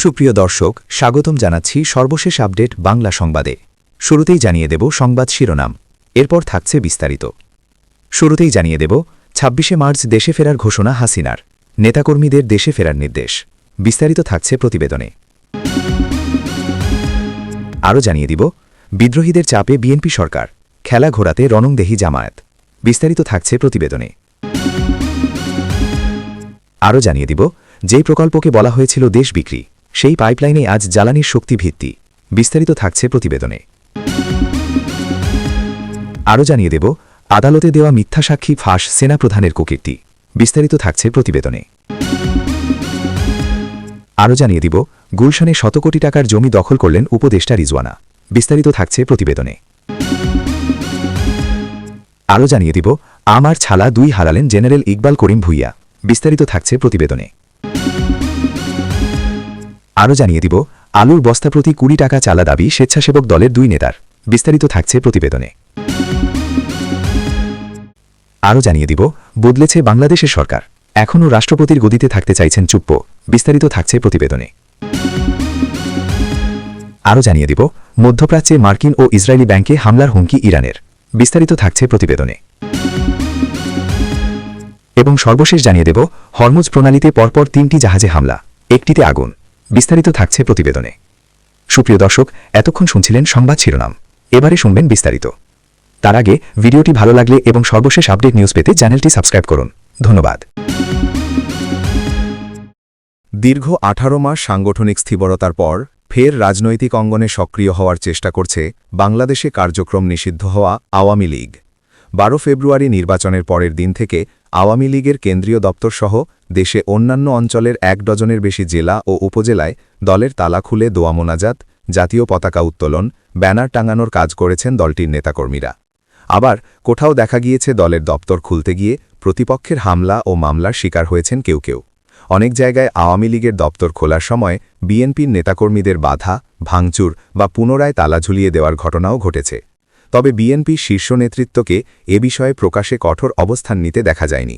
সুপ্রিয় দর্শক, স্বাগতম জানাচ্ছি সর্বশেষ আপডেট বাংলা সংবাদে। শুরুতেই জানিয়ে দেব সংবাদ শিরোনাম, এরপর থাকছে বিস্তারিত। শুরুতেই জানিয়ে দেব ২৬শে মার্চ দেশে ফেরার ঘোষণা হাসিনার, নেতাকর্মীদের দেশে ফেরার নির্দেশ। বিস্তারিত থাকছে প্রতিবেদনে। আরও জানিয়ে দিব বিদ্রোহীদের চাপে বিএনপি সরকার, খেলা ঘোরাতে রণংদেহী জামায়াত। বিস্তারিত থাকছে প্রতিবেদনে। আরও জানিয়ে দিব যেই প্রকল্পকে বলা হয়েছিল দেশ বিক্রি, সেই পাইপলাইনে আজ জ্বালানির শক্তি ভিত্তি। বিস্তারিত থাকছে প্রতিবেদনে। আরও জানিয়ে দেব আদালতে দেওয়া মিথ্যা সাক্ষী ফাঁস সেনাপ্রধানের কুকীর্তি। বিস্তারিত থাকছে প্রতিবেদনে। আরও জানিয়ে দিব গুলশানে শত কোটি টাকার জমি দখল করলেন উপদেষ্টা রিজওয়ানা। বিস্তারিত থাকছে প্রতিবেদনে। আরও জানিয়ে দিব আমার ছালা 2 হারালেন জেনারেল ইকবাল করিম ভুইয়া। বিস্তারিত থাকছে প্রতিবেদনে। আরও জানিয়ে দিব আলুর বস্তা প্রতি 20 টাকা চালা দাবি স্বেচ্ছাসেবক দলের 2 নেতার। বিস্তারিত থাকছে প্রতিবেদনে। আরও জানিয়ে দিব বদলেছে বাংলাদেশের সরকার, এখনও রাষ্ট্রপতির গদিতে থাকতে চাইছেন চুপ্প। বিস্তারিত থাকছে প্রতিবেদনে। আরও জানিয়ে দিব মধ্যপ্রাচ্যে মার্কিন ও ইসরায়েলি ব্যাংকে হামলার হুমকি ইরানের। বিস্তারিত থাকছে প্রতিবেদনে। এবং সর্বশেষ জানিয়ে দেব হরমুজ প্রণালীতে পরপর 3টি জাহাজে হামলা, একটিতে আগুন। বিস্তারিত থাকছে প্রতিবেদনে। সুপ্রিয় দর্শক, এতক্ষণ শুনছিলেন সংবাদ শিরোনাম, এবারে শুনবেন বিস্তারিত। তার আগে ভিডিওটি ভালো লাগলে এবং সর্বশেষ আপডেট নিউজ পেতে চ্যানেলটি সাবস্ক্রাইব করুন। ধন্যবাদ। দীর্ঘ 18 মাস সাংগঠনিক স্থিরতার পর ফের রাজনৈতিক অঙ্গনে সক্রিয় হওয়ার চেষ্টা করছে বাংলাদেশে কার্যক্রম নিষিদ্ধ হওয়া আওয়ামী লীগ। 12 ফেব্রুয়ারি নির্বাচনের পরের দিন থেকে আওয়ামী লীগের কেন্দ্রীয় দপ্তরসহ দেশে অন্যান্য অঞ্চলের 1 ডজনের বেশি জেলা ও উপজেলায় দলের তালা খুলে দোয়া মোনাজাত, জাতীয় পতাকা উত্তোলন, ব্যানার টাঙানোর কাজ করেছেন দলটির নেতাকর্মীরা। আবার কোথাও দেখা গিয়েছে দলের দপ্তর খুলতে গিয়ে প্রতিপক্ষের হামলা ও মামলার শিকার হয়েছেন কেউ কেউ। অনেক জায়গায় আওয়ামী লীগের দপ্তর খোলার সময় বিএনপির নেতাকর্মীদের বাধা, ভাঙচুর বা পুনরায় তালা ঝুলিয়ে দেওয়ার ঘটনাও ঘটেছে। তবে বিএনপির শীর্ষ নেতৃত্বকে এ বিষয়ে প্রকাশে কঠোর অবস্থান নিতে দেখা যায়নি,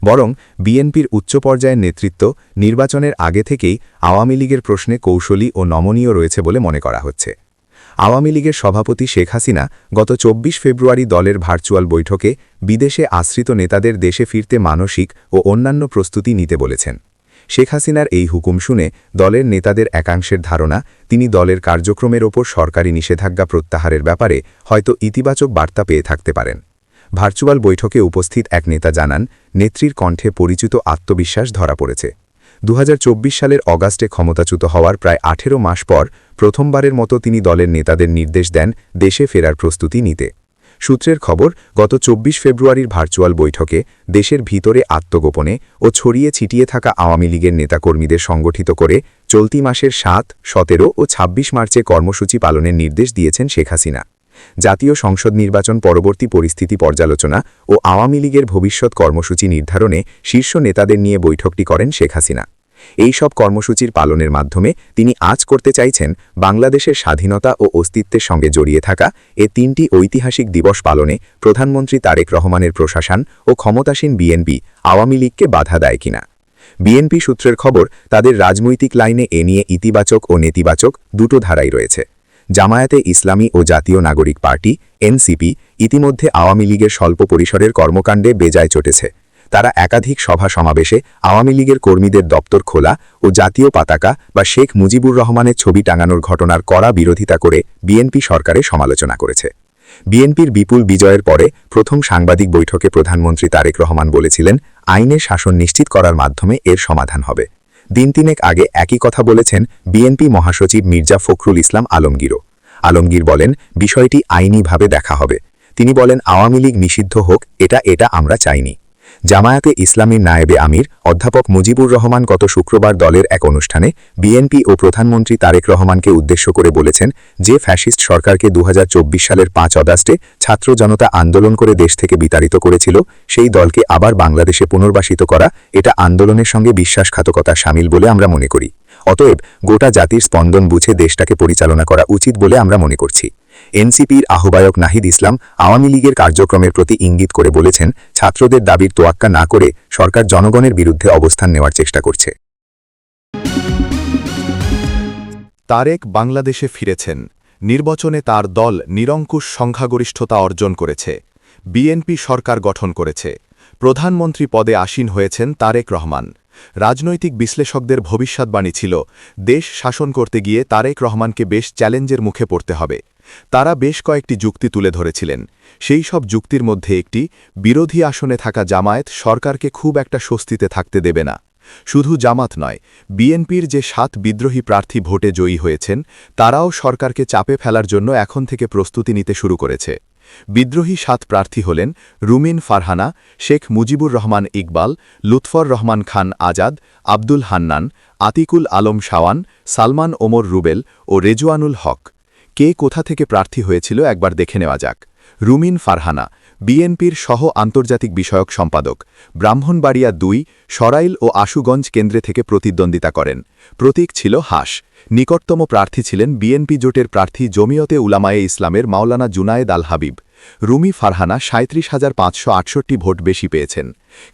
বরং বিএনপির উচ্চ পর্যায়ের নেতৃত্ব নির্বাচনের আগে থেকেই আওয়ামী লীগের প্রশ্নে কৌশলী ও নমনীয় রয়েছে বলে মনে করা হচ্ছে। আওয়ামী লীগের সভাপতি শেখ হাসিনা গত 24 ফেব্রুয়ারি দলের ভার্চুয়াল বৈঠকে বিদেশে আশ্রিত নেতাদের দেশে ফিরতে মানসিক ও অন্যান্য প্রস্তুতি নিতে বলেছেন। শেখ হাসিনার এই হুকুম শুনে দলের নেতাদের একাংশের ধারণা তিনি দলের কার্যক্রমের ওপর সরকারি নিষেধাজ্ঞা প্রত্যাহারের ব্যাপারে হয়তো ইতিবাচক বার্তা পেয়ে থাকতে পারেন। ভার্চুয়াল বৈঠকে উপস্থিত এক নেতা জানান, নেত্রীর কণ্ঠে পরিচিত আত্মবিশ্বাস ধরা পড়েছে। 2024 সালের অগাস্টে ক্ষমতাচ্যুত হওয়ার প্রায় 18 মাস পর প্রথমবারের মতো তিনি দলের নেতাদের নির্দেশ দেন দেশে ফেরার প্রস্তুতি নিতে। সূত্রের খবর, গত 24 ফেব্রুয়ারির ভার্চুয়াল বৈঠকে দেশের ভিতরে আত্মগোপনে ও ছড়িয়ে ছিটিয়ে থাকা আওয়ামী লীগের নেতাকর্মীদের সংগঠিত করে চলতি মাসের 7, 17 ও 26 মার্চে কর্মসূচি পালনের নির্দেশ দিয়েছেন শেখ হাসিনা। জাতীয় সংসদ নির্বাচন পরবর্তী পরিস্থিতি পর্যালোচনা ও আওয়ামী লীগের ভবিষ্যৎ কর্মসূচি নির্ধারণে শীর্ষ নেতাদের নিয়ে বৈঠকটি করেন শেখ হাসিনা। এই সব কর্মসূচির পালনের মাধ্যমে তিনি আজ করতে চাইছেন বাংলাদেশের স্বাধীনতা ও অস্তিত্বের সঙ্গে জড়িয়ে থাকা এ 3টি ঐতিহাসিক দিবস পালনে প্রধানমন্ত্রী তারেক রহমানের প্রশাসন ও ক্ষমতাসীন বিএনপি আওয়ামী লীগকে বাধা দেয় কিনা। বিএনপি সূত্রের খবর, তাদের রাজনৈতিক লাইনে এ নিয়ে ইতিবাচক ও নেতিবাচক দুটো ধারাই রয়েছে। জামায়াতে ইসলামী ও জাতীয় নাগরিক পার্টি এনসিপি ইতিমধ্যে আওয়ামী লীগের স্বল্প পরিসরের কর্মকাণ্ডে বেজায় চটেছে। তারা একাধিক সভা সমাবেশে আওয়ামী লীগের কর্মীদের দপ্তর খোলা ও জাতীয় পতাকা বা শেখ মুজিবুর রহমানের ছবি টাঙানোর ঘটনার কড়া বিরোধিতা করে বিএনপি সরকারের সমালোচনা করেছে। বিএনপির বিপুল বিজয়ের পরে প্রথম সাংবাদিক বৈঠকে প্রধানমন্ত্রী তারেক রহমান বলেছিলেন, আইনের শাসন নিশ্চিত করার মাধ্যমে এর সমাধান হবে। দিন তিনেক আগে একই কথা বলেছেন বিএনপি মহাসচিব মির্জা ফখরুল ইসলাম আলমগীরও। আলমগীর বলেন, বিষয়টি আইনিভাবে দেখা হবে। তিনি বলেন, আওয়ামী লীগ নিষিদ্ধ হোক, এটা আমরা চাইনি। জামায়াতে ইসলামীর নায়েবে আমির অধ্যাপক মুজিবুর রহমান গত শুক্রবার দলের এক অনুষ্ঠানে বিএনপি ও প্রধানমন্ত্রী তারেক রহমানকে উদ্দেশ্য করে বলেছেন, যে ফ্যাসিস্ট সরকারকে 2024 সালের 5 অগাস্টে ছাত্র জনতা আন্দোলন করে দেশ থেকে বিতাড়িত করেছিল, সেই দলকে আবার বাংলাদেশে পুনর্বাসিত করা এটা আন্দোলনের সঙ্গে বিশ্বাসঘাতকতার শামিল বলে আমরা মনে করি। অতএব গোটা জাতির স্পন্দন বুঝে দেশটাকে পরিচালনা করা উচিত বলে আমরা মনে করছি। এনসিপির আহ্বায়ক নাহিদ ইসলাম আওয়ামী লীগের কার্যক্রমের প্রতি ইঙ্গিত করে বলেছেন, ছাত্রদের দাবির তোয়াক্কা না করে সরকার জনগণের বিরুদ্ধে অবস্থান নেওয়ার চেষ্টা করছে। তারেক বাংলাদেশে ফিরেছেন। নির্বাচনে তার দল নিরঙ্কুশ সংখ্যাগরিষ্ঠতা অর্জন করেছে। বিএনপি সরকার গঠন করেছে। প্রধানমন্ত্রী পদে আসীন হয়েছেন তারেক রহমান। রাজনৈতিক বিশ্লেষকদের ভবিষ্যদ্বাণী ছিল, দেশ শাসন করতে গিয়ে তারেক রহমানকে বেশ চ্যালেঞ্জের মুখে পড়তে হবে। তারা বেশ কয়েকটি যুক্তি তুলে ধরেছিলেন। সেই সব যুক্তির মধ্যে একটি, বিরোধী আসনে থাকা জামায়াত সরকারকে খুব একটা স্বস্তিতে থাকতে দেবে না। শুধু জামাত নয়, বিএনপির যে 7 বিদ্রোহী প্রার্থী ভোটে জয়ী হয়েছেন, তারাও সরকারকে চাপে ফেলার জন্য এখন থেকে প্রস্তুতি নিতে শুরু করেছে। বিদ্রোহী 7 প্রার্থী হলেন রুমিন ফারহানা, শেখ মুজিবুর রহমান ইকবাল, লুৎফর রহমান খান আজাদ, আব্দুল হান্নান, আতিকুল আলম শাওয়ান, সালমান ওমর রুবেল ও রেজওয়ানুল হক। কে কোথা থেকে প্রার্থী হয়েছিল একবার দেখে নেওয়া যাক। রুমিন ফারহানা, বিএনপির সহ আন্তর্জাতিক বিষয়ক সম্পাদক, ব্রাহ্মণবাড়িয়া 2, সরাইল ও আশুগঞ্জ কেন্দ্রে থেকে প্রতিদ্বন্দ্বিতা করেন। প্রতীক ছিল হাঁস। নিকটতম প্রার্থী ছিলেন বিএনপি জোটের প্রার্থী জমিয়তে উলামায়ে ইসলামের মাওলানা জুনায়েদ আল হাবিব। রুমি ফারহানা ৩৭,৫৬৮ ভোট বেশি পেয়েছেন।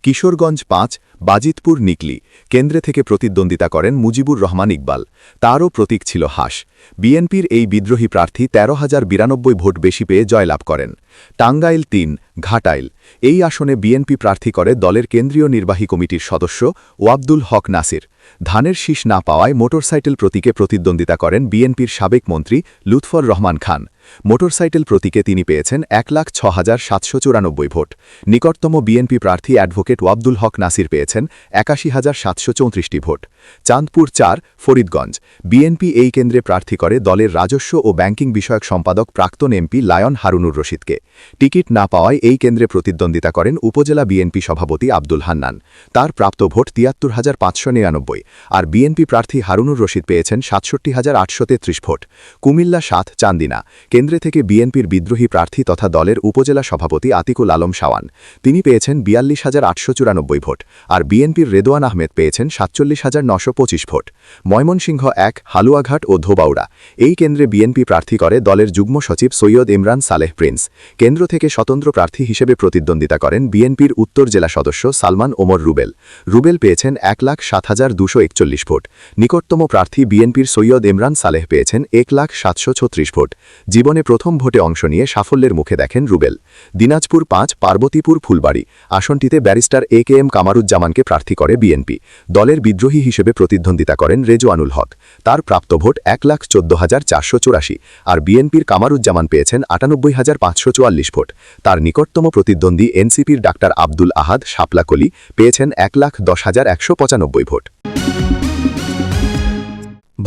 কিশোরগঞ্জ 5, বাজিতপুর নিকলি কেন্দ্রে থেকে প্রতিদ্বন্দ্বিতা করেন মুজিবুর রহমান ইকবাল। তারও প্রতীক ছিল হাঁস। বিএনপির এই বিদ্রোহী প্রার্থী ১৩,০৯২ ভোট বেশি পেয়ে জয়লাভ করেন। টাঙ্গাইল 3, ঘাটাইল এই আসনে বিএনপি প্রার্থী করে দলের কেন্দ্রীয় নির্বাহী কমিটির সদস্য ওয়াবদুল হক নাসির। ধানের শীষ না পাওয়ায় মোটরসাইকেল প্রতীকে প্রতিদ্বন্দ্বিতা করেন বিএনপির সাবেক মন্ত্রী লুৎফর রহমান খান। মোটরসাইকেল প্রতীকে তিনি পেয়েছেন ১,০৬,৭৯৪ ভোট। নিকটতম বিএনপি প্রার্থী অ্যাডভোকেট ওয়াবদুল হক নাসির পেয়েছেন ৮১,৭৩৪টি ভোট। চাঁদপুর 4, ফরিদগঞ্জ বিএনপি এই কেন্দ্রে প্রার্থী করে দলের রাজস্ব ও ব্যাংকিং বিষয়ক সম্পাদক প্রাক্তন এমপি লায়ন হারুনুর রশিদকে। টিকিট না পাওয়ায় এই কেন্দ্রে প্রতিদ্বন্দ্বিতা করেন উপজেলা বিএনপি সভাপতি আব্দুল হান্নান। তার প্রাপ্ত ভোট ৭৩,৫৯৯, আর বিএনপি প্রার্থী হারুনুর রশিদ পেয়েছেন ৬৭,৮৩৩ ভোট। কুমিল্লা 7, চান্দিনা কেন্দ্রে থেকে বিএনপির বিদ্রোহী প্রার্থী তথা দলের উপজেলা সভাপতি আতিকুল আলম শাওয়ান। তিনি পেয়েছেন ৪২,৮৯৪ ভোট, আর বিএনপির রেদোয়ান আহমেদ পেয়েছেন ৪৭,৯২৫ ভোট। ময়মনসিংহ 1, হালুয়াঘাট ও ধোবাউড়া এই কেন্দ্রে বিএনপি প্রার্থী করে দলের যুগ্ম সচিব সৈয়দ ইমরান সালেহ প্রিন্স। কেন্দ্র থেকে স্বতন্ত্র প্রার্থী হিসেবে প্রতিদ্বন্দ্বিতা করেন বিএনপির উত্তর জেলা সদস্য সালমান ওমর রুবেল। রুবেল পেয়েছেন ১,০৭,২৪১ ভোট। নিকটতম প্রার্থী বিএনপির সৈয়দ ইমরান সালেহ পেয়েছেন ১,৭৩৬ ভোট। জীবনে প্রথম ভোটে অংশ নিয়ে সাফল্যের মুখে দেখেন রুবেল। দিনাজপুর 5, পার্বতীপুর ফুলবাড়ি আসনটিতে ব্যারিস্টার AKM কামারুজ্জামানকে প্রার্থী করে বিএনপি। দলের বিদ্রোহী হিসেবে প্রতিদ্বন্দ্বিতা করেন রেজওয়ানুল হক। তার প্রাপ্ত ভোট ১,১৪,৪৮৪, আর বিএনপির কামারুজ্জামান পেয়েছেন ৯৮,৫৪৪ ভোট। তার নিকটতম প্রতিদ্বন্দ্বী এনসিপির ডাক্তার আব্দুল আহাদ শাপলাকলি পেয়েছেন ১,১০,১৯৫ ভোট।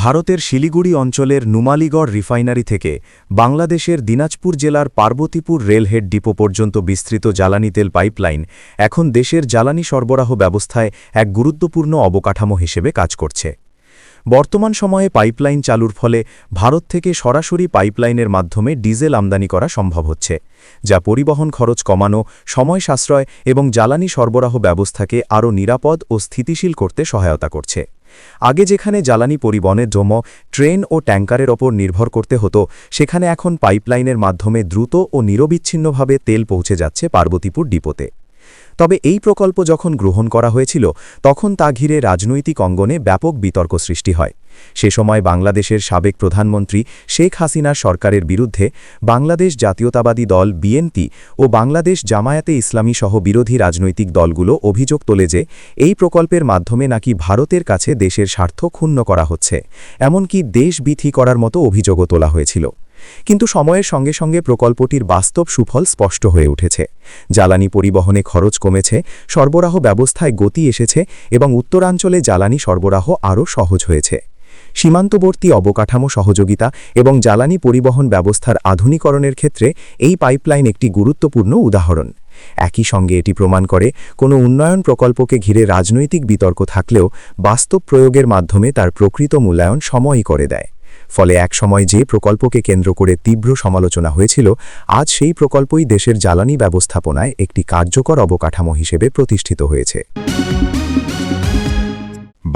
ভারতের শিলিগুড়ি অঞ্চলের নুমালীগড় রিফাইনারি থেকে বাংলাদেশের দিনাজপুর জেলার পার্বতীপুর রেলহেড ডিপো পর্যন্ত বিস্তৃত জ্বালানি তেল পাইপলাইন এখন দেশের জ্বালানি সরবরাহ ব্যবস্থায় এক গুরুত্বপূর্ণ অবকাঠামো হিসেবে কাজ করছে। বর্তমান সময়ে পাইপলাইন চালুর ফলে ভারত থেকে সরাসরি পাইপলাইনের মাধ্যমে ডিজেল আমদানি করা সম্ভব হচ্ছে, যা পরিবহন খরচ কমানো, সময় সাশ্রয় এবং জ্বালানি সরবরাহ ব্যবস্থাকে আরও নিরাপদ ও স্থিতিশীল করতে সহায়তা করছে। আগে যেখানে জ্বালানি পরিবহনের জন্য ট্রেন ও ট্যাঙ্কারের ওপর নির্ভর করতে হতো, সেখানে এখন পাইপলাইনের মাধ্যমে দ্রুত ও নিরবিচ্ছিন্নভাবে তেল পৌঁছে যাচ্ছে পার্বতীপুর ডিপোতে। তবে এই প্রকল্প যখন গ্রহণ করা হয়েছিল, তখন তা ঘিরে রাজনৈতিক অঙ্গনে ব্যাপক বিতর্ক সৃষ্টি হয়। সে সময় বাংলাদেশের সাবেক প্রধানমন্ত্রী শেখ হাসিনার সরকারের বিরুদ্ধে বাংলাদেশ জাতীয়তাবাদী দল বিএনপি ও বাংলাদেশ জামায়াতে ইসলামী সহ বিরোধী রাজনৈতিক দলগুলো অভিযোগ তোলে যে এই প্রকল্পের মাধ্যমে নাকি ভারতের কাছে দেশের স্বার্থ ক্ষুণ্ণ করা হচ্ছে, এমনকি দেশবিথি করার মতো অভিযোগও তোলা হয়েছিল। কিন্তু সময়ের সঙ্গে সঙ্গে প্রকল্পটির বাস্তব সুফল স্পষ্ট হয়ে উঠেছে। জ্বালানি পরিবহনে খরচ কমেছে, সরবরাহ ব্যবস্থায় গতি এসেছে এবং উত্তরাঞ্চলে জ্বালানি সরবরাহ আরও সহজ হয়েছে। সীমান্তবর্তী অবকাঠামো সহযোগিতা এবং জ্বালানি পরিবহন ব্যবস্থার আধুনিকরণের ক্ষেত্রে এই পাইপলাইন একটি গুরুত্বপূর্ণ উদাহরণ। একই সঙ্গে এটি প্রমাণ করে, কোনো উন্নয়ন প্রকল্পকে ঘিরে রাজনৈতিক বিতর্ক থাকলেও বাস্তব প্রয়োগের মাধ্যমে তার প্রকৃত মূল্যায়ন সময়ই করে দেয়। ফলে একসময় যে প্রকল্পকে কেন্দ্র করে তীব্র সমালোচনা হয়েছিল, আজ সেই প্রকল্পই দেশের জ্বালানি ব্যবস্থাপনায় একটি কার্যকর অবকাঠামো হিসেবে প্রতিষ্ঠিত হয়েছে।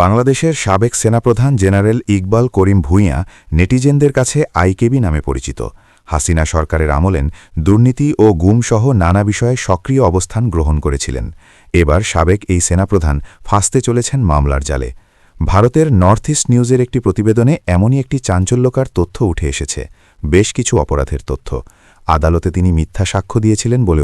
বাংলাদেশের সাবেক সেনাপ্রধান জেনারেল ইকবাল করিম ভূঁইয়া নেটিজেনদের কাছে আইকেবি নামে পরিচিত। হাসিনা সরকারের আমলেন দুর্নীতি ও গুমসহ নানা বিষয়ে সক্রিয় অবস্থান গ্রহণ করেছিলেন। এবার সাবেক এই সেনাপ্রধান ফাঁসতে চলেছেন মামলার জালে। ভারতের নর্থ ইস্ট নিউজের একটি প্রতিবেদনে এমনই একটি চাঞ্চল্যকর তথ্য উঠে এসেছে, বেশ কিছু অপরাধের তথ্য। আদালতে তিনি মিথ্যা সাক্ষ্য দিয়েছিলেন বলে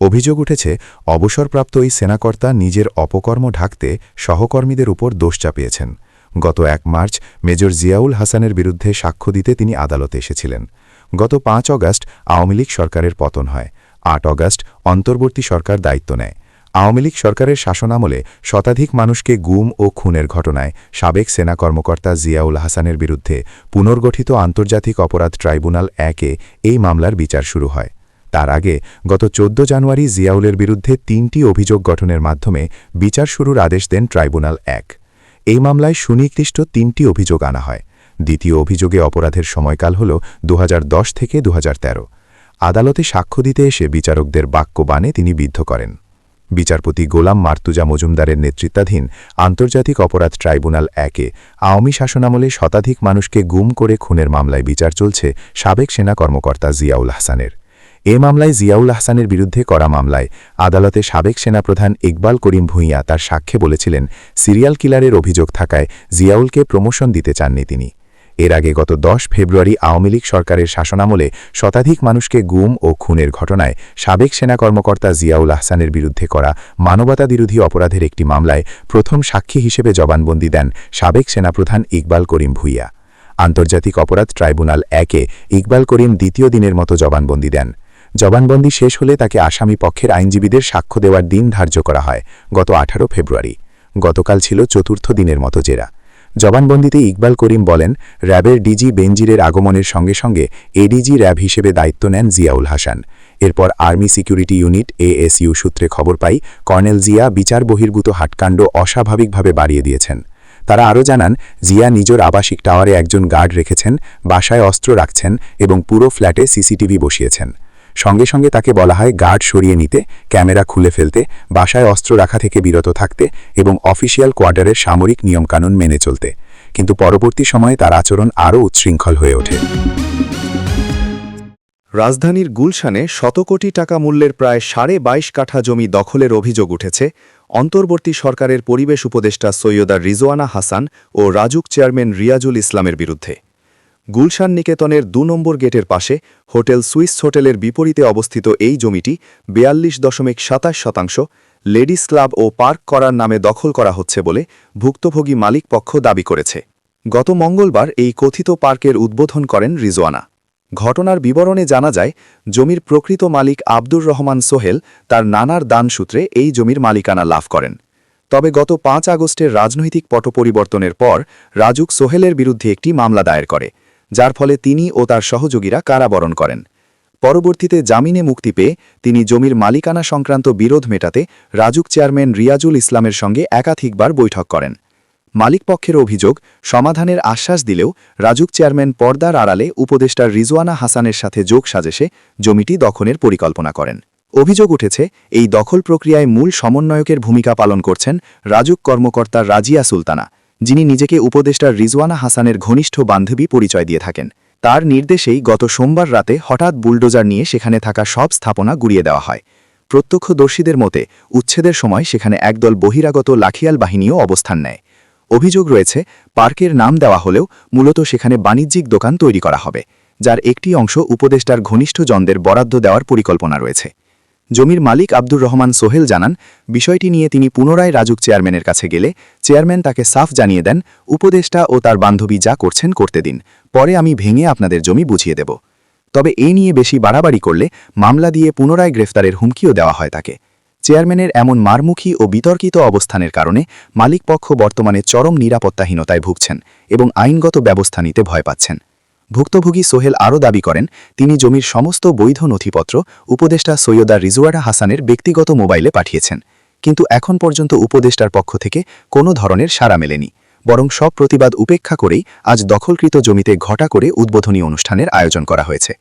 অভিযোগ উঠেছে অবসরপ্রাপ্ত এই সেনাকর্তা নিজের অপকর্ম ঢাকতে সহকর্মীদের উপর দোষ চাপিয়েছেন। গত ১ মার্চ মেজর জিয়াউল হাসানের বিরুদ্ধে সাক্ষ্য দিতে তিনি আদালতে এসেছিলেন। গত ৫ অগাস্ট আওয়ামী লীগ সরকারের পতন হয়। ৮ অগাস্ট অন্তর্বর্তী সরকার দায়িত্ব নেয়। আওয়ামী লীগ সরকারের শাসনামলে শতাধিক মানুষকে গুম ও খুনের ঘটনায় সাবেক সেনা কর্মকর্তা জিয়াউল হাসানের বিরুদ্ধে পুনর্গঠিত আন্তর্জাতিক অপরাধ ট্রাইব্যুনাল ১-এ এই মামলার বিচার শুরু হয়। তার আগে গত ১৪ জানুয়ারি জিয়াউলের বিরুদ্ধে ৩টি অভিযোগ গঠনের মাধ্যমে বিচার শুরুর আদেশ দেন ট্রাইব্যুনাল ১। এই মামলায় সুনির্দিষ্ট ৩টি অভিযোগ আনা হয়। দ্বিতীয় অভিযোগে অপরাধের সময়কাল হল ২০১০ থেকে ২০১৩। আদালতে সাক্ষ্য দিতে এসে বিচারকদের বাক্যবাণে তিনি বিদ্ধ করেন। বিচারপতি গোলাম মার্তুজা মজুমদারের নেতৃত্বাধীন আন্তর্জাতিক অপরাধ ট্রাইব্যুনাল ১-এ আওয়ামী শাসনামলে শতাধিক মানুষকে গুম করে খুনের মামলায় বিচার চলছে সাবেক সেনা কর্মকর্তা জিয়াউল হাসানের। এ মামলায় জিয়াউল হাসানের বিরুদ্ধে করা মামলায় আদালতে সাবেক সেনাপ্রধান ইকবাল করিম ভূঁইয়া তার সাক্ষ্যে বলেছিলেন, সিরিয়াল কিলারের অভিযোগ থাকায় জিয়াউলকে প্রমোশন দিতে চাননি তিনি। এর আগে গত ১০ ফেব্রুয়ারি আওয়ামী লীগ সরকারের শাসনামলে শতাধিক মানুষকে গুম ও খুনের ঘটনায় সাবেক সেনা কর্মকর্তা জিয়াউল হাসানের বিরুদ্ধে করা মানবতাবিরোধী অপরাধের একটি মামলায় প্রথম সাক্ষী হিসেবে জবানবন্দি দেন সাবেক সেনাপ্রধান ইকবাল করিম ভূঁইয়া। আন্তর্জাতিক অপরাধ ট্রাইব্যুনাল ১-এ ইকবাল করিম দ্বিতীয় দিনের মতো জবানবন্দি দেন। জবানবন্দি শেষ হলে তাকে আসামি পক্ষের আইনজীবীদের সাক্ষ্য দেওয়ার দিন ধার্য করা হয় গত ১৮ ফেব্রুয়ারি। গতকাল ছিল চতুর্থ দিনের মতো জেরা। জবানবন্দিতে ইকবাল করিম বলেন, র্যাবের ডিজি বেনজিরের আগমনের সঙ্গে সঙ্গে এডিজি র্যাব হিসেবে দায়িত্ব নেন জিয়াউল হাসান। এরপর আর্মি সিকিউরিটি ইউনিট ASU সূত্রে খবর পাই কর্নেল জিয়া বিচার বহির্ভূত হাটকাণ্ড অস্বাভাবিকভাবে বাড়িয়ে দিয়েছেন। তারা আরও জানান, জিয়া নিজের আবাসিক টাওয়ারে একজন গার্ড রেখেছেন, বাসায় অস্ত্র রাখছেন এবং পুরো ফ্ল্যাটে সিসিটিভি বসিয়েছেন। সঙ্গে সঙ্গে তাকে বলা হয় গার্ড সরিয়ে নিতে, ক্যামেরা খুলে ফেলতে, বাসায় অস্ত্র রাখা থেকে বিরত থাকতে এবং অফিসিয়াল কোয়ার্টারের সামরিক নিয়মকানুন মেনে চলতে। কিন্তু পরবর্তী সময়ে তার আচরণ আরও উচ্ছৃঙ্খল হয়ে ওঠে। রাজধানীর গুলশানে শত কোটি টাকা মূল্যের প্রায় 22.5 কাঠা জমি দখলের অভিযোগ উঠেছে অন্তর্বর্তী সরকারের পরিবেশ উপদেষ্টা সৈয়দা রিজওয়ানা হাসান ও রাজুক চেয়ারম্যান রিয়াজুল ইসলামের বিরুদ্ধে। গুলশান নিকেতনের ২ নম্বর গেটের পাশে হোটেল সুইস হোটেলের বিপরীতে অবস্থিত এই জমিটি ৪২.২৭% লেডিস ক্লাব ও পার্ক করার নামে দখল করা হচ্ছে বলে ভুক্তভোগী মালিক পক্ষ দাবি করেছে। গত মঙ্গলবার এই কথিত পার্কের উদ্বোধন করেন রিজওয়ানা। ঘটনার বিবরণে জানা যায়, জমির প্রকৃত মালিক আব্দুর রহমান সোহেল তার নানার দান সূত্রে এই জমির মালিকানা লাভ করেন। তবে গত ৫ আগস্টের রাজনৈতিক পট পরিবর্তনের পর রাজুক সোহেলের বিরুদ্ধে একটি মামলা দায়ের করে, যার ফলে তিনি ও তার সহযোগীরা কারাবরণ করেন। পরবর্তীতে জামিনে মুক্তি পেয়ে তিনি জমির মালিকানা সংক্রান্ত বিরোধ মেটাতে রাজুক চেয়ারম্যান রিয়াজুল ইসলামের সঙ্গে একাধিকবার বৈঠক করেন। মালিকপক্ষের অভিযোগ, সমাধানের আশ্বাস দিলেও রাজুক চেয়ারম্যান পর্দার আড়ালে উপদেষ্টা রিজওয়ানা হাসানের সাথে যোগ সাজেশে জমিটি দখলের পরিকল্পনা করেন। অভিযোগ উঠেছে, এই দখল প্রক্রিয়ায় মূল সমন্বয়কের ভূমিকা পালন করছেন রাজুক কর্মকর্তা রাজিয়া সুলতানা, যিনি নিজেকে উপদেষ্টা রিজওয়ানা হাসানের ঘনিষ্ঠ বান্ধবী পরিচয় দিয়ে থাকেন। তার নির্দেশেই গত সোমবার রাতে হঠাৎ বুলডোজার নিয়ে সেখানে থাকা সব স্থাপনা গুড়িয়ে দেওয়া হয়। প্রত্যক্ষদর্শীদের মতে উচ্ছেদের সময় সেখানে একদল বহিরাগত লাঠিয়াল বাহিনীও অবস্থান নেয়। অভিযোগ রয়েছে, পার্কের নাম দেওয়া হলেও মূলত সেখানে বাণিজ্যিক দোকান তৈরি করা হবে, যার একটি অংশ উপদেষ্টার ঘনিষ্ঠজনদের বরাদ্দ দেওয়ার পরিকল্পনা রয়েছে। জমির মালিক আব্দুর রহমান সোহেল জানান, বিষয়টি নিয়ে তিনি পুনরায় রাজুক চেয়ারম্যানের কাছে গেলে চেয়ারম্যান তাকে সাফ জানিয়ে দেন, উপদেষ্টা ও তার বান্ধবী যা করছেন করতে দিন, পরে আমি ভেঙে আপনাদের জমি বুঝিয়ে দেব। তবে এই নিয়ে বেশি বাড়াবাড়ি করলে মামলা দিয়ে পুনরায় গ্রেফতারের হুমকিও দেওয়া হয় তাকে। চেয়ারম্যানের এমন মারমুখী ও বিতর্কিত অবস্থানের কারণে মালিকপক্ষ বর্তমানে চরম নিরাপত্তাহীনতায় ভুগছেন এবং আইনগত ব্যবস্থা নিতে ভয় পাচ্ছেন। ভুক্তভোগী সোহেল আরও দাবি করেন, তিনি জমির সমস্ত বৈধ নথিপত্র উপদেষ্টা সৈয়দা রিজওয়ানা হাসানের ব্যক্তিগত মোবাইলে পাঠিয়েছেন, কিন্তু এখন পর্যন্ত উপদেষ্টার পক্ষ থেকে কোনো ধরনের সাড়া মেলেনি। বরং সব প্রতিবাদ উপেক্ষা করেই আজ দখলকৃত জমিতে ঘটা করে উদ্বোধনী অনুষ্ঠানের আয়োজন করা হয়েছে।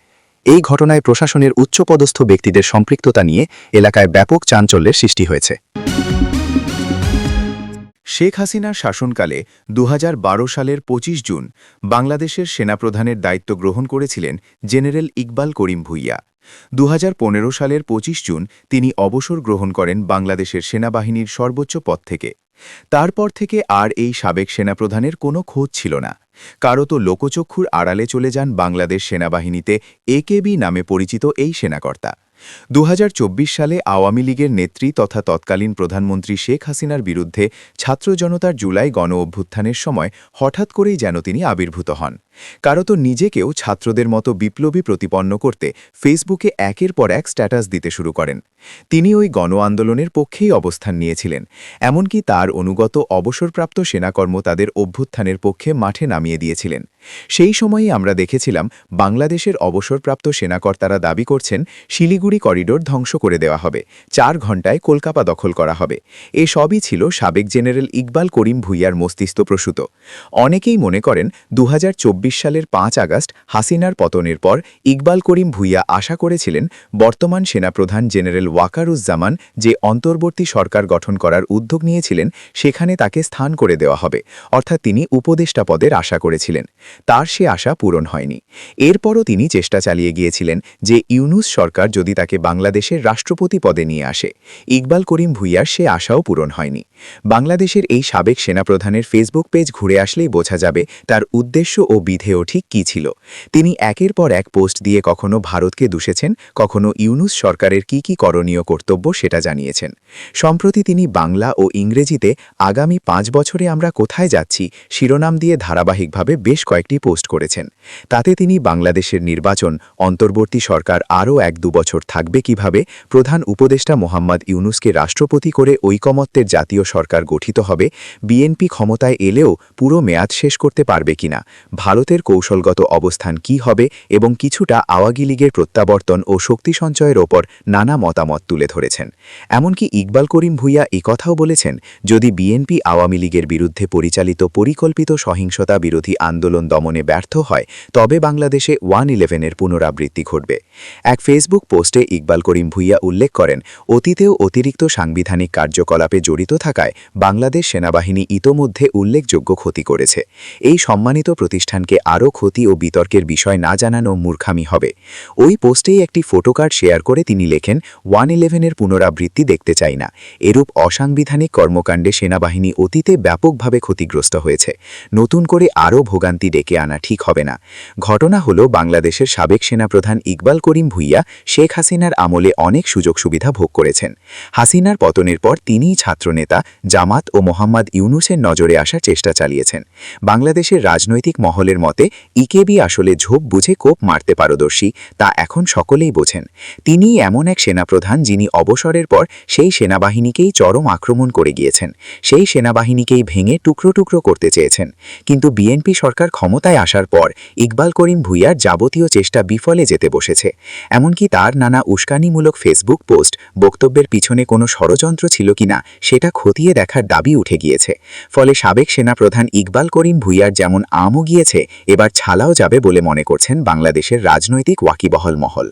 এই ঘটনায় প্রশাসনের উচ্চপদস্থ ব্যক্তিদের সম্পৃক্ততা নিয়ে এলাকায় ব্যাপক চাঞ্চল্যের সৃষ্টি হয়েছে। শেখ হাসিনার শাসনকালে ২০১২ সালের ২৫ জুন বাংলাদেশের সেনাপ্রধানের দায়িত্ব গ্রহণ করেছিলেন জেনারেল ইকবাল করিম ভূঁইয়া। ২০১৫ সালের ২৫ জুন তিনি অবসর গ্রহণ করেন বাংলাদেশের সেনাবাহিনীর সর্বোচ্চ পদ থেকে। তারপর থেকে আর এই সাবেক সেনাপ্রধানের কোনো খোঁজ ছিল না। কারো তো লোকচক্ষুর আড়ালে চলে যান বাংলাদেশ সেনাবাহিনীতে একেবি নামে পরিচিত এই সেনাকর্তা। 2024 সালে আওয়ামী লীগের নেত্রী তথা তৎকালীন প্রধানমন্ত্রী শেখ হাসিনার বিরুদ্ধে ছাত্র জনতার জুলাই গণ অভ্যুত্থানের সময় হঠাৎ করেই যেন তিনি আবির্ভূত হন। কারো তো নিজেকেও ছাত্রদের মতো বিপ্লবী প্রতিপন্ন করতে ফেসবুকে একের পর এক স্ট্যাটাস দিতে শুরু করেন। তিনি ওই গণ আন্দোলনের পক্ষেই অবস্থান নিয়েছিলেন, এমনকি তার অনুগত অবসরপ্রাপ্ত সেনাকর্ম তাদের অভ্যুত্থানের পক্ষে মাঠে নামিয়ে দিয়েছিলেন। সেই সময়ই আমরা দেখেছিলাম বাংলাদেশের অবসরপ্রাপ্ত সেনাকর্তারা দাবি করছেন শিলিগুড়ি করিডোর ধ্বংস করে দেওয়া হবে, 4 ঘণ্টায় কলকাতা দখল করা হবে। এসবই ছিল সাবেক জেনারেল ইকবাল করিম ভূঁইয়ার মস্তিষ্কপ্রসূত। অনেকেই মনে করেন 2024 সালের 5 আগস্ট হাসিনার পতনের পর ইকবাল করিম ভূঁইয়া আশা করেছিলেন বর্তমান সেনাপ্রধান জেনারেল ওয়াকারুজ্জামান যে অন্তর্বর্তী সরকার গঠন করার উদ্যোগ নিয়েছিলেন সেখানে তাকে স্থান করে দেওয়া হবে, অর্থাৎ তিনি উপদেষ্টা পদের আশা করেছিলেন। তার সে আশা পূরণ হয়নি। এরপরও তিনি চেষ্টা চালিয়ে গিয়েছিলেন যে ইউনূস সরকার যদি তাকে বাংলাদেশের রাষ্ট্রপতি পদে নিয়ে আসে। ইকবাল করিম ভূঁইয়ার সে আশাও পূরণ হয়নি। বাংলাদেশের এই সাবেক সেনাপ্রধানের ফেসবুক পেজ ঘুরে আসলেই বোঝা যাবে তার উদ্দেশ্য ও বিধেয় ঠিক কী ছিল। তিনি একের পর এক পোস্ট দিয়ে কখনো ভারতকে দূষেছেন, কখনো ইউনূস সরকারের কি করণীয় কর্তব্য সেটা জানিয়েছেন। সম্প্রতি তিনি বাংলা ও ইংরেজিতে আগামী 5 বছরে আমরা কোথায় যাচ্ছি শিরোনাম দিয়ে ধারাবাহিকভাবে বেশ কয়েকটি পোস্ট করেছেন। তাতে তিনি বাংলাদেশের নির্বাচন, অন্তর্বর্তী সরকার আরও 1-2 বছর থাকবে কিভাবে, প্রধান উপদেষ্টা মোহাম্মদ ইউনূসকে রাষ্ট্রপতি করে ঐকমত্যের জাতীয় সরকার গঠিত হবে, বিএনপি ক্ষমতায় এলেও পুরো মেয়াদ শেষ করতে পারবে কিনা, ভারতের কৌশলগত অবস্থান কি হবে এবং কিছুটা আওয়ামী লীগের প্রত্যাবর্তন ও শক্তি সঞ্চয়ের ওপর নানা মতামত তুলে ধরেছেন। এমনকি ইকবাল করিম ভূঁইয়া একথাও বলেছেন, যদি বিএনপি আওয়ামী লীগের বিরুদ্ধে পরিচালিত পরিকল্পিত সহিংসতা বিরোধী আন্দোলন দমনে ব্যর্থ হয় তবে বাংলাদেশে 1/11-এর পুনরাবৃত্তি ঘটবে। এক ফেসবুক পোস্টে ইকবাল করিম ভূঁইয়া উল্লেখ করেন, অতীতেও অতিরিক্ত সাংবিধানিক কার্যকলাপে জড়িত থাকায় বাংলাদেশ সেনাবাহিনী ইতোমধ্যে উল্লেখযোগ্য ক্ষতি করেছে। এই সম্মানিত প্রতিষ্ঠানকে আরও ক্ষতি ও বিতর্কের বিষয় না জানানো মূর্খামি হবে। ওই পোস্টেই একটি ফটোকার্ড শেয়ার করে তিনি লেখেন, 1/11-এর পুনরাবৃত্তি দেখতে চাই না। এরূপ অসাংবিধানিক কর্মকাণ্ডে সেনাবাহিনী অতীতে ব্যাপকভাবে ক্ষতিগ্রস্ত হয়েছে। নতুন করে আরও ভোগান্তি ডেকে আনা ঠিক হবে না। ঘটনা হলো বাংলাদেশের সাবেক সেনাপ্রধান ইকবাল করিম ভূঁইয়া শেখ হাসিনার আমলে অনেক সুযোগ সুবিধা ভোগ করেছেন। হাসিনার পতনের পর তিনিই ছাত্রনেতা জামাত ও মোহাম্মদ ইউনূসের নজরে আসার চেষ্টা চালিয়েছেন। বাংলাদেশের রাজনৈতিক মহলের মতে ইকেবি আসলে ঝোপ বুঝে কোপ মারতে পারদর্শী, তা এখন সকলেই বোঝেন। তিনিই এমন এক সেনাপ্রধান যিনি অবসরের পর সেই সেনাবাহিনীকেই চরম আক্রমণ করে গিয়েছেন, সেই সেনাবাহিনীকেই ভেঙে টুকরো টুকরো করতে চেয়েছেন। কিন্তু বিএনপি সরকার ক্ষমতায় আসার পর ইকবাল করিম ভূঁইয়ার যাবতীয় চেষ্টা বিফলে যেতে বসেছে। এমনকি তার নানা উস্কানিমূলক ফেসবুক পোস্ট, বক্তব্যের পিছনে কোনো ষড়যন্ত্র ছিল কিনা সেটা খতিয়ে দেখার দাবি উঠে গিয়েছে। ফলে সাবেক সেনাপ্রধান ইকবাল করিম ভূঁইয়ার যেমন আমও গিয়েছে, এবার ছালাও যাবে বলে মনে করছেন বাংলাদেশের রাজনৈতিক ওয়াকিবহল মহল।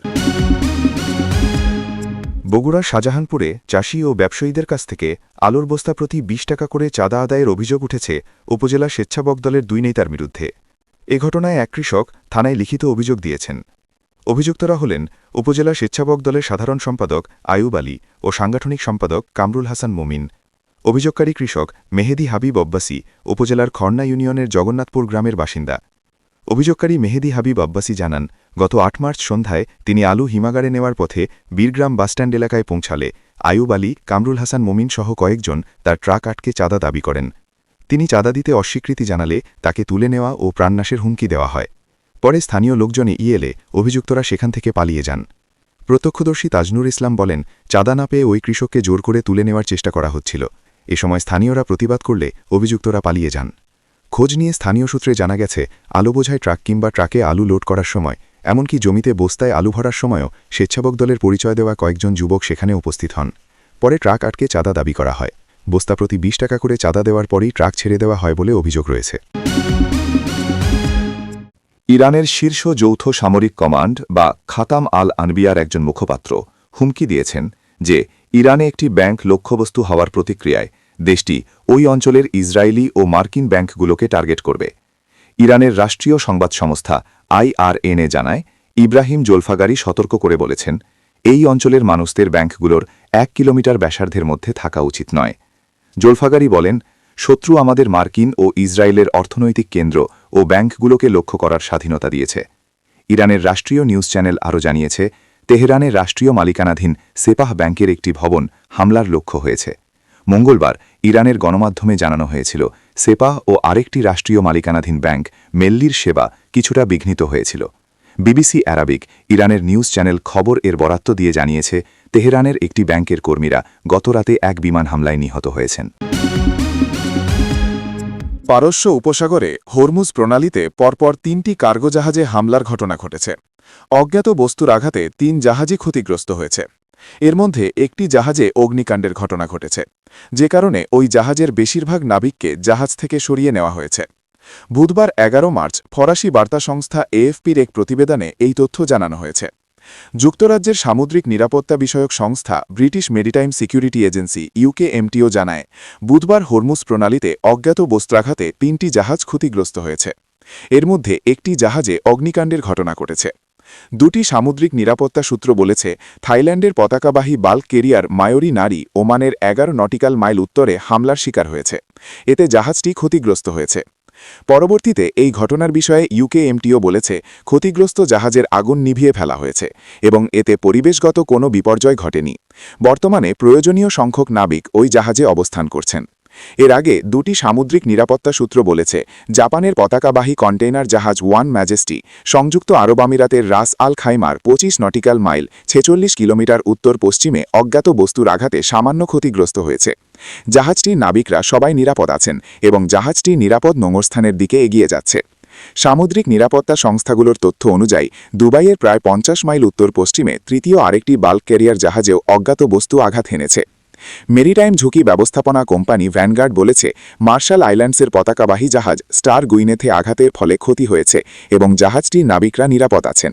বগুড়ার শাহজাহানপুরে চাষি ও ব্যবসায়ীদের কাছ থেকে আলুর বস্তা প্রতি 20 টাকা করে চাঁদা আদায়ের অভিযোগ উঠেছে উপজেলা স্বেচ্ছাসেবক দলের 2 নেতার বিরুদ্ধে। এ ঘটনায় এক কৃষক থানায় লিখিত অভিযোগ দিয়েছেন। অভিযুক্তরা হলেন উপজেলা স্বেচ্ছাসেবক দলের সাধারণ সম্পাদক আয়ুব আলী ও সাংগঠনিক সম্পাদক কামরুল হাসান মুমিন। অভিযোগকারী কৃষক মেহেদি হাবিব আব্বাসী উপজেলার খড়না ইউনিয়নের জগন্নাথপুর গ্রামের বাসিন্দা। অভিযোগকারী মেহেদি হাবিব আব্বাসী জানান, গত 8 মার্চ সন্ধ্যায় তিনি আলু হিমাগারে নেওয়ার পথে বীরগ্রাম বাসস্ট্যান্ড এলাকায় পৌঁছালে আয়ুব আলী, কামরুল হাসান মুমিন সহ কয়েকজন তার ট্রাক আটকে চাঁদা দাবি করেন। তিনি চাঁদা দিতে অস্বীকৃতি জানালে তাকে তুলে নেওয়া ও প্রাণনাশের হুমকি দেওয়া হয়। পরে স্থানীয় লোকজনে এলে অভিযুক্তরা সেখান থেকে পালিয়ে যান। প্রত্যক্ষদর্শী তাজনুর ইসলাম বলেন, চাঁদা না পেয়ে ওই কৃষককে জোর করে তুলে নেওয়ার চেষ্টা করা হচ্ছিল। এ সময় স্থানীয়রা প্রতিবাদ করলে অভিযুক্তরা পালিয়ে যান। খোঁজ নিয়ে স্থানীয় সূত্রে জানা গেছে, আলু বোঝাই ট্রাক কিংবা ট্রাকে আলু লোড করার সময়, এমনকি জমিতে বস্তায় আলু ভরার সময়ও স্বেচ্ছাসেবক দলের পরিচয় দেওয়া কয়েকজন যুবক সেখানে উপস্থিত হন। পরে ট্রাক আটকে চাঁদা দাবি করা হয়। বস্তা প্রতি 20 টাকা করে চাঁদা দেওয়ার পরই ট্রাক ছেড়ে দেওয়া হয় বলে অভিযোগ রয়েছে। ইরানের শীর্ষ যৌথ সামরিক কমান্ড বা খাতাম আল আনবিয়ার একজন মুখপাত্র হুমকি দিয়েছেন যে ইরানে একটি ব্যাংক লক্ষ্যবস্তু হওয়ার প্রতিক্রিয়ায় দেশটি ওই অঞ্চলের ইসরায়েলি ও মার্কিন ব্যাংকগুলোকে টার্গেট করবে। ইরানের রাষ্ট্রীয় সংবাদ সংস্থা IRNA জানায়, ইব্রাহিম জোলফাগারি সতর্ক করে বলেছেন, এই অঞ্চলের মানুষদের ব্যাংকগুলোর 1 কিলোমিটার ব্যাসার্ধের মধ্যে থাকা উচিত নয়। জোলফাগারি বলেন, শত্রু আমাদের মার্কিন ও ইসরায়েলের অর্থনৈতিক কেন্দ্র ও ব্যাংকগুলোকে লক্ষ্য করার স্বাধীনতা দিয়েছে। ইরানের রাষ্ট্রীয় নিউজ চ্যানেল আরও জানিয়েছে, তেহরানের রাষ্ট্রীয় মালিকানাধীন সেপাহ ব্যাংকের একটি ভবন হামলার লক্ষ্য হয়েছে। মঙ্গলবার ইরানের গণমাধ্যমে জানানো হয়েছিল, সেপাহ ও আরেকটি রাষ্ট্রীয় মালিকানাধীন ব্যাংক মেল্লির সেবা কিছুটা বিঘ্নিত হয়েছিল। বিবিসি অ্যারাবিক ইরানের নিউজ চ্যানেল খবর এর বরাত্ত দিয়ে জানিয়েছে, তেহরানের একটি ব্যাংকের কর্মীরা গতরাতে এক বিমান হামলায় নিহত হয়েছেন। পারস্য উপসাগরে হরমুজ প্রণালীতে পরপর 3টি কার্গো জাহাজে হামলার ঘটনা ঘটেছে। অজ্ঞাত বস্তুর আঘাতে 3 জাহাজই ক্ষতিগ্রস্ত হয়েছে। এর মধ্যে একটি জাহাজে অগ্নিকাণ্ডের ঘটনা ঘটেছে, যে কারণে ওই জাহাজের বেশিরভাগ নাবিককে জাহাজ থেকে সরিয়ে নেওয়া হয়েছে। বুধবার 11 মার্চ ফরাসি বার্তা সংস্থা এএফপির এক প্রতিবেদনে এই তথ্য জানানো হয়েছে। যুক্তরাজ্যের সামুদ্রিক নিরাপত্তা বিষয়ক সংস্থা British maritime security agency UKMTO জানায়, বুধবার হরমুজ প্রণালীতে অজ্ঞাত বস্ত্রাঘাতে 3টি জাহাজ ক্ষতিগ্রস্ত হয়েছে। এর মধ্যে একটি জাহাজে অগ্নিকাণ্ডের ঘটনা ঘটেছে। 2টি সামুদ্রিক নিরাপত্তা সূত্র বলেছে, থাইল্যান্ডের পতাকাবাহী বাল্ক কেরিয়ার মায়োরি নারী ওমানের 11 নটিক্যাল মাইল উত্তরে হামলার শিকার হয়েছে। এতে জাহাজটি ক্ষতিগ্রস্ত হয়েছে। পরবর্তীতে এই ঘটনার বিষয়ে ইউকেএমটিও বলেছে, ক্ষতিগ্রস্ত জাহাজের আগুন নিভিয়ে ফেলা হয়েছে এবং এতে পরিবেশগত কোনো বিপর্যয় ঘটেনি। বর্তমানে প্রয়োজনীয় সংখ্যক নাবিক ওই জাহাজে অবস্থান করছেন। এর আগে 2টি সামুদ্রিক নিরাপত্তা সূত্র বলেছে, জাপানের পতাকাবাহী কন্টেইনার জাহাজ ওয়ান ম্যাজেস্টি সংযুক্ত আরব আমিরাতের রাস আল খাইমার 25 নটিক্যাল মাইল 46 কিলোমিটার উত্তর পশ্চিমে অজ্ঞাত বস্তুর আঘাতে সামান্য ক্ষতিগ্রস্ত হয়েছে। জাহাজটির নাবিকরা সবাই নিরাপদ আছেন এবং জাহাজটি নিরাপদ নোঙরস্থানের দিকে এগিয়ে যাচ্ছে। সামুদ্রিক নিরাপত্তা সংস্থাগুলোর তথ্য অনুযায়ী দুবাইয়ের প্রায় 50 মাইল উত্তর পশ্চিমে তৃতীয় আরেকটি বাল্ক ক্যারিয়ার জাহাজেও অজ্ঞাত বস্তু আঘাত হেনেছে। মেরিটাইম ঝুঁকি ব্যবস্থাপনা কোম্পানি ভ্যানগার্ড বলেছে, মার্শাল আইল্যান্ডসের পতাকাবাহী জাহাজ স্টার গুইনেথে আঘাতের ফলে ক্ষতি হয়েছে এবং জাহাজটির নাবিকরা নিরাপদ আছেন।